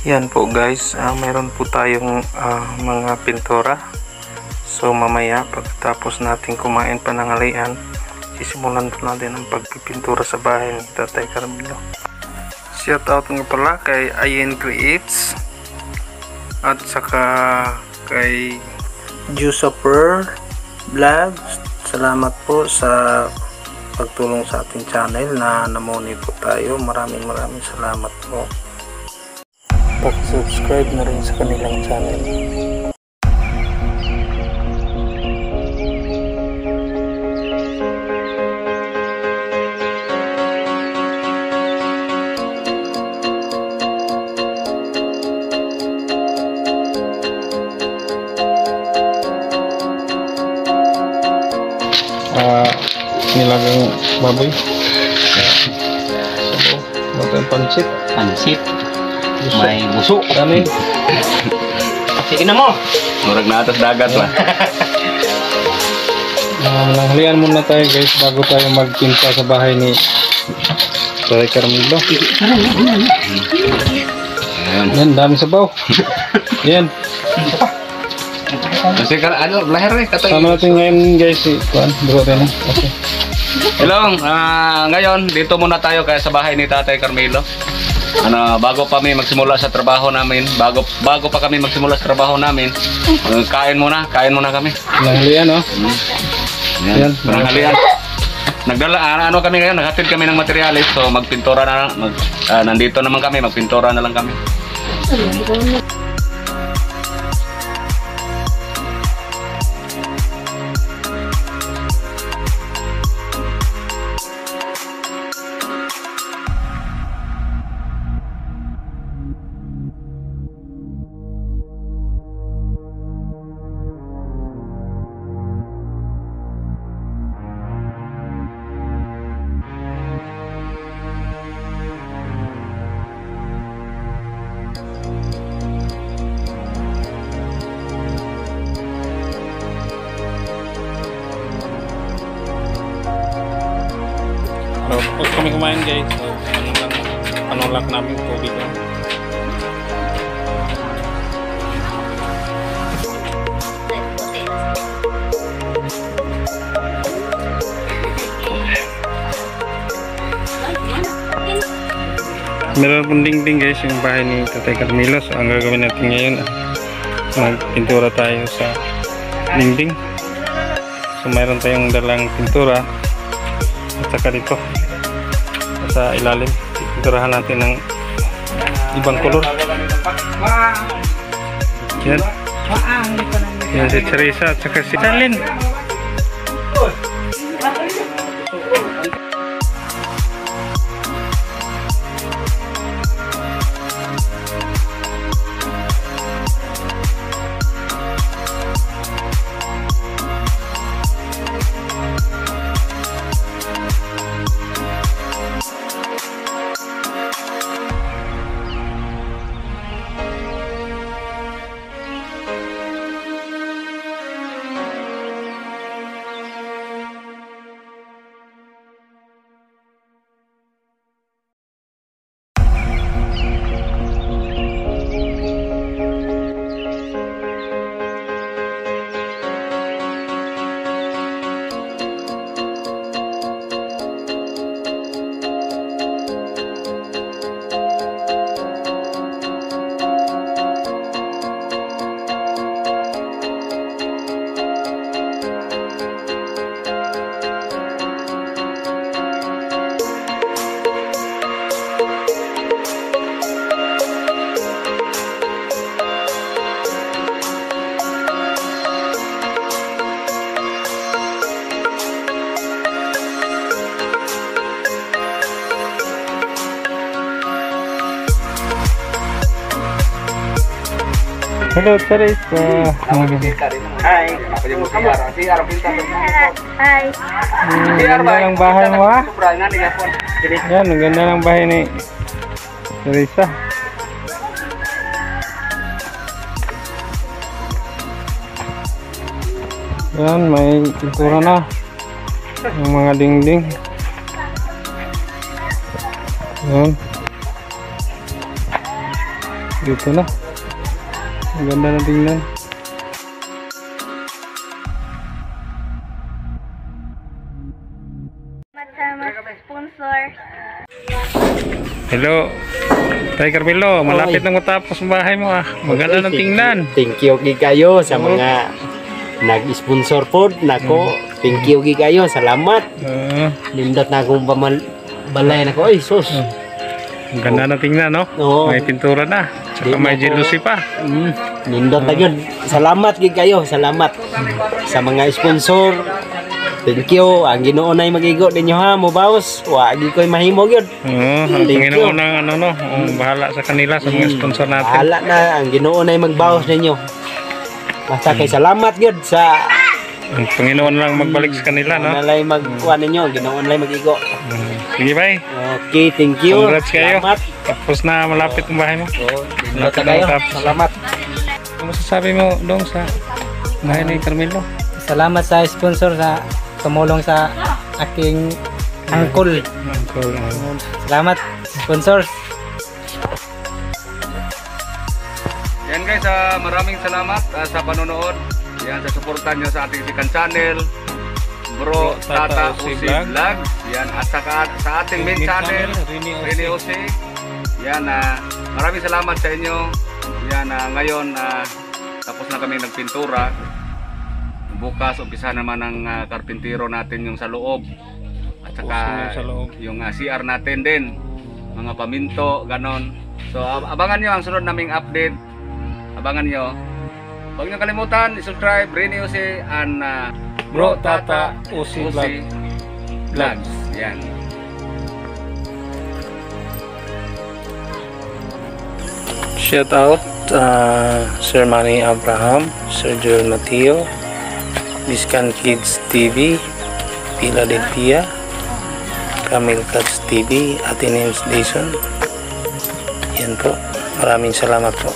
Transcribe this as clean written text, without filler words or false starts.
Yan po guys, mayroon po tayong mga pintura. So mamaya pagkatapos natin kumain pananghalian, sisimulan po natin ang pagpipintura sa bahay ni Tatay Carmelo. Shout out nga pala kay Ayen Creates at saka kay Juiceper Vlogs. Salamat po sa pagtulong sa ating channel na namoni po tayo. Maraming salamat po. Pag-subscribe na rin sa kanilang channel. Nilagang baboy. Ito yung pansit. May buso. Ano yun? Sige na mo. Murag na atas dagat lah. Nanghalian muna tayo guys bago tayo magpinta sa bahay ni Tatay Carmelo. Yan, dami sabaw. Yan. Kasi ano, lahir nih kata. Sama natin ngayon guys si Kuan, bro rin. Okay. Hello, ngayon dito muna tayo kaya sa bahay ni Tatay Carmelo. Bago pa kami magsimula sa trabaho namin, bago pa kami magsimula sa trabaho namin, kain muna kami. Nanghalian, no? Yan, nanghalian. Nagdala kami ngayon, naghatid kami ng materialis, so magpintura na nandito naman kami, magpintura na lang kami. Tapos kami kumain guys, so panulak namin tubig. Meron pong dingding guys yung bahay ni Tatay Carmelo. So ang gagawin natin ngayon, magpintura tayo sa dingding. So mayroon tayong dalang pintura at saka dito sa ilalim, pinturahan natin ng ibang kulor. Yan si Teresa at saka si Talin. Hello, Teresa. Hi. Hi. Ang ganda ng bahay mo, ha? Yan, ang ganda ng bahay ni Teresa. Yan, may pintura na yung mga dingding. Yan. Dito na. Ang ganda na tingnan. Sponsor. Hello. Tay Carmelo, malapit na matapos ang bahay mo ah. Maganda na tingnan. Thank you kayo sa mga nag-sponsor po. Nako, thank you kayo. Salamat. Nindot na akong balay na ko. Ay, sus. Ang ganda na tingnan, no? Oo. May pintura na. Tsaka may jealousy pa. Nindot na yun. Salamat kayo. Salamat sa mga sponsor. Thank you. Ang Ginoo na magigo ninyo ha, mobaos. Wagi ko'y mahimo gyud. Ang Panginoon ang ano no, bahala sa kanila sa mga sponsor natin. Bahala na ang Ginoo na magbaos ninyo. Basta kay salamat gyud sa Ang Panginoon lang magbalik sa kanila, no? nalay magkuha ninyo, Ginoo nalay magigo. Sige, bye. Okay, thank you. Congrats kayo. Salamat. Tapos na malapit ang bahay mo. Malapit kayo. Salamat. Ano masasabi mo dong sa bahay ni Carmelo? Salamat sa sponsor sa tumulong sa aking uncle. Cool. Salamat sponsor. Yan guys, maraming salamat sa panonood. Yan, sa suportan nyo sa ating second channel, Bro Tata Usi Vlog. Yan, at saka sa ating main channel, Rene Usi. Yan, maraming salamat sa inyo. Yan, ngayon, tapos na kami nagpintura. Bukas, umpisa naman ang karpintero natin yung sa loob. At saka yung CR natin din. Mga paminto, ganon. So, abangan nyo ang sunod naming update. Abangan nyo. Huwag nyo kalimutan, i-subscribe Rene Usi and Bro Tata Usi Vlogs. Yan. Shout out Sir Manny Abraham, Sir Joel Mateo, Biscan Kids TV, Philadelphia, Camille Cats TV, Ate Names Dayson. Yan po. Maraming salamat po.